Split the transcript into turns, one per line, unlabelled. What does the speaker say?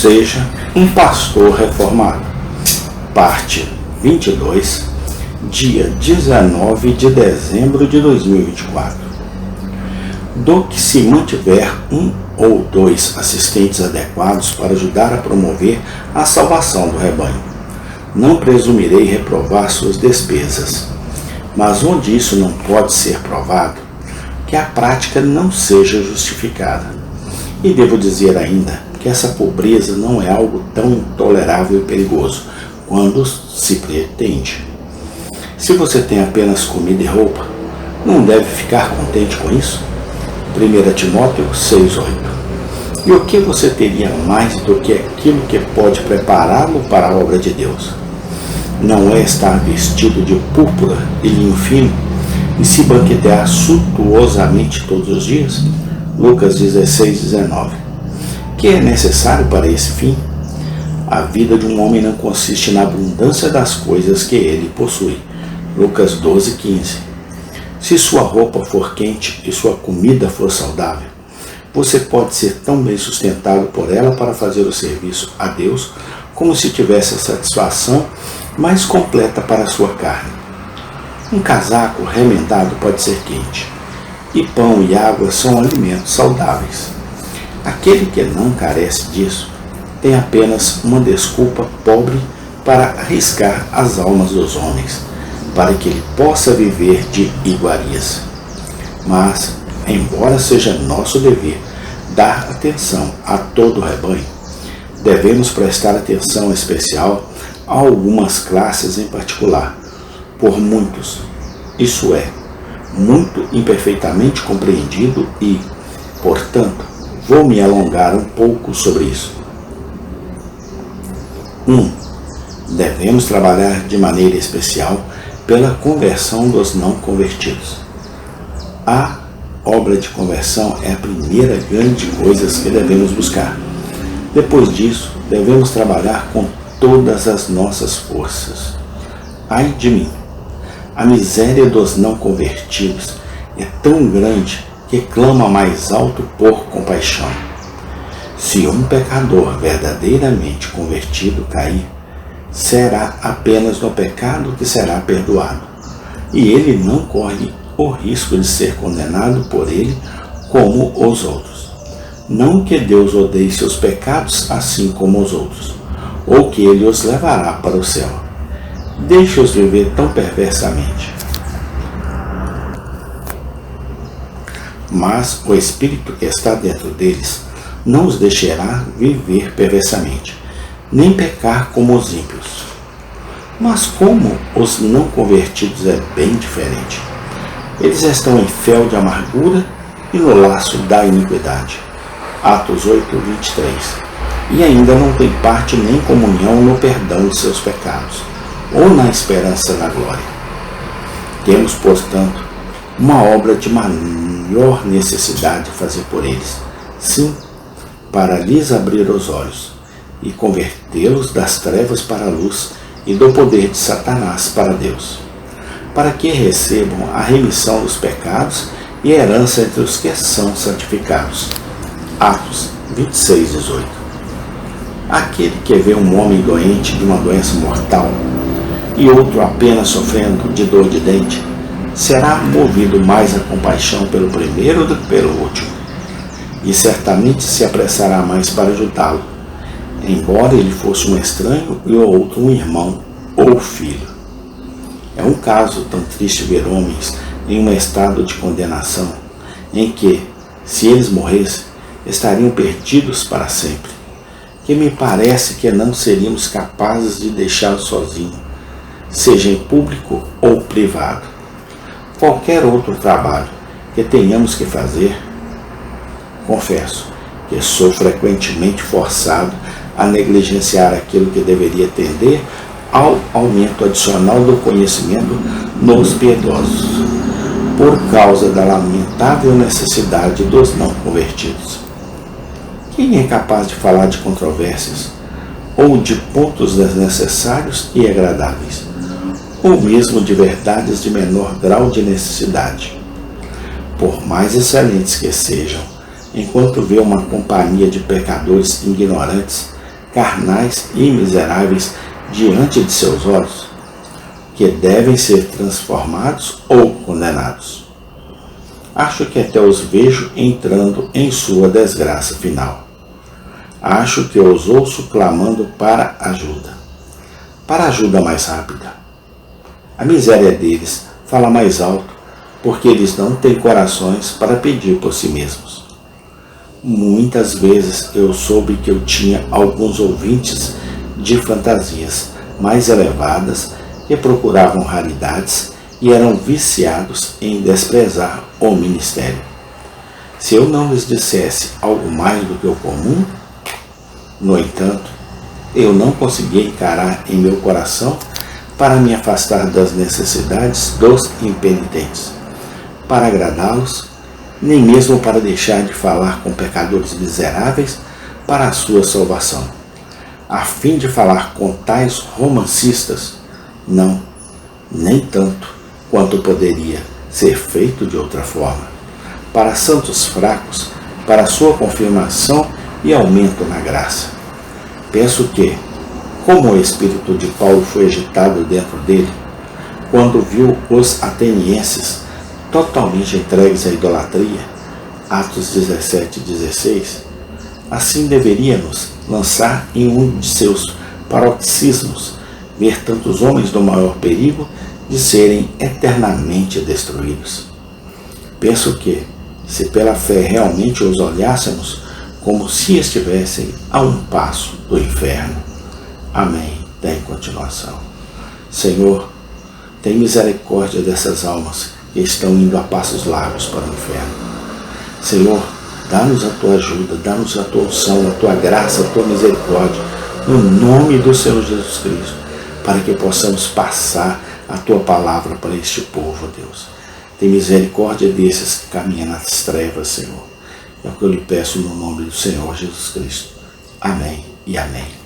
Seja um pastor reformado. Parte 22, dia 19 de dezembro de 2024. Do que se mantiver um ou dois assistentes adequados para ajudar a promover a salvação do rebanho, não presumirei reprovar suas despesas. Mas onde isso não pode ser provado, que a prática não seja justificada. E devo dizer ainda que essa pobreza não é algo tão intolerável e perigoso quando se pretende. Se você tem apenas comida e roupa, não deve ficar contente com isso? 1 Timóteo 6,8. E o que você teria mais do que aquilo que pode prepará-lo para a obra de Deus? Não é estar vestido de púrpura e linho fino e se banquetear suntuosamente todos os dias? Lucas 16,19. Que é necessário para esse fim? A vida de um homem não consiste na abundância das coisas que ele possui. Lucas 12,15. Se sua roupa for quente e sua comida for saudável, você pode ser tão bem sustentado por ela para fazer o serviço a Deus como se tivesse a satisfação mais completa para a sua carne. Um casaco remendado pode ser quente, e pão e água são alimentos saudáveis. Aquele que não carece disso tem apenas uma desculpa pobre para arriscar as almas dos homens, para que ele possa viver de iguarias. Mas, embora seja nosso dever dar atenção a todo o rebanho, devemos prestar atenção especial a algumas classes em particular, por muitos, isso é, muito imperfeitamente compreendido e, portanto, vou me alongar um pouco sobre isso. 1. Devemos trabalhar de maneira especial pela conversão dos não convertidos. A obra de conversão é a primeira grande coisa que devemos buscar. Depois disso, devemos trabalhar com todas as nossas forças. Ai de mim! A miséria dos não convertidos é tão grande que clama mais alto por compaixão. Se um pecador verdadeiramente convertido cair, será apenas no pecado que será perdoado, e ele não corre o risco de ser condenado por ele como os outros. Não que Deus odeie seus pecados assim como os outros, ou que ele os levará para o céu. Deixe-os viver tão perversamente. Mas o Espírito que está dentro deles não os deixará viver perversamente, nem pecar como os ímpios. Mas como os não convertidos é bem diferente. Eles estão em fel de amargura e no laço da iniquidade. Atos 8:23. E ainda não tem parte nem comunhão no perdão de seus pecados, ou na esperança da glória. Temos, portanto, uma obra de maior necessidade de fazer por eles. Sim, para lhes abrir os olhos e convertê-los das trevas para a luz e do poder de Satanás para Deus, para que recebam a remissão dos pecados e herança entre os que são santificados. Atos 26:18. Aquele que vê um homem doente de uma doença mortal e outro apenas sofrendo de dor de dente, será movido mais a compaixão pelo primeiro do que pelo último, e certamente se apressará mais para ajudá-lo, embora ele fosse um estranho e o outro um irmão ou filho. É um caso tão triste ver homens em um estado de condenação, em que, se eles morressem, estariam perdidos para sempre, que me parece que não seríamos capazes de deixá-los sozinhos, seja em público ou privado. Qualquer outro trabalho que tenhamos que fazer, confesso que sou frequentemente forçado a negligenciar aquilo que deveria tender ao aumento adicional do conhecimento nos piedosos, por causa da lamentável necessidade dos não convertidos. Quem é capaz de falar de controvérsias, ou de pontos desnecessários e agradáveis, ou mesmo de verdades de menor grau de necessidade? Por mais excelentes que sejam, enquanto vê uma companhia de pecadores ignorantes, carnais e miseráveis diante de seus olhos, que devem ser transformados ou condenados. Acho que até os vejo entrando em sua desgraça final. Acho que os ouço clamando para ajuda mais rápida. A miséria deles fala mais alto, porque eles não têm corações para pedir por si mesmos. Muitas vezes eu soube que eu tinha alguns ouvintes de fantasias mais elevadas que procuravam raridades e eram viciados em desprezar o ministério. Se eu não lhes dissesse algo mais do que o comum, no entanto, eu não conseguia encarar em meu coração para me afastar das necessidades dos impenitentes, para agradá-los, nem mesmo para deixar de falar com pecadores miseráveis para a sua salvação. A fim de falar com tais romancistas, não, nem tanto quanto poderia ser feito de outra forma. Para santos fracos, para sua confirmação e aumento na graça. Penso que, como o espírito de Paulo foi agitado dentro dele, quando viu os atenienses totalmente entregues à idolatria, Atos 17:16, assim deveríamos lançar em um de seus paroxismos, ver tantos homens no maior perigo de serem eternamente destruídos. Penso que, se pela fé realmente os olhássemos como se estivessem a um passo do inferno. Amém. Tem continuação. Senhor, tem misericórdia dessas almas que estão indo a passos largos para o inferno. Senhor, dá-nos a tua ajuda, dá-nos a tua unção, a tua graça, a tua misericórdia, no nome do Senhor Jesus Cristo, para que possamos passar a tua palavra para este povo, Deus. Tem misericórdia desses que caminham nas trevas, Senhor. É o que eu lhe peço no nome do Senhor Jesus Cristo. Amém e amém.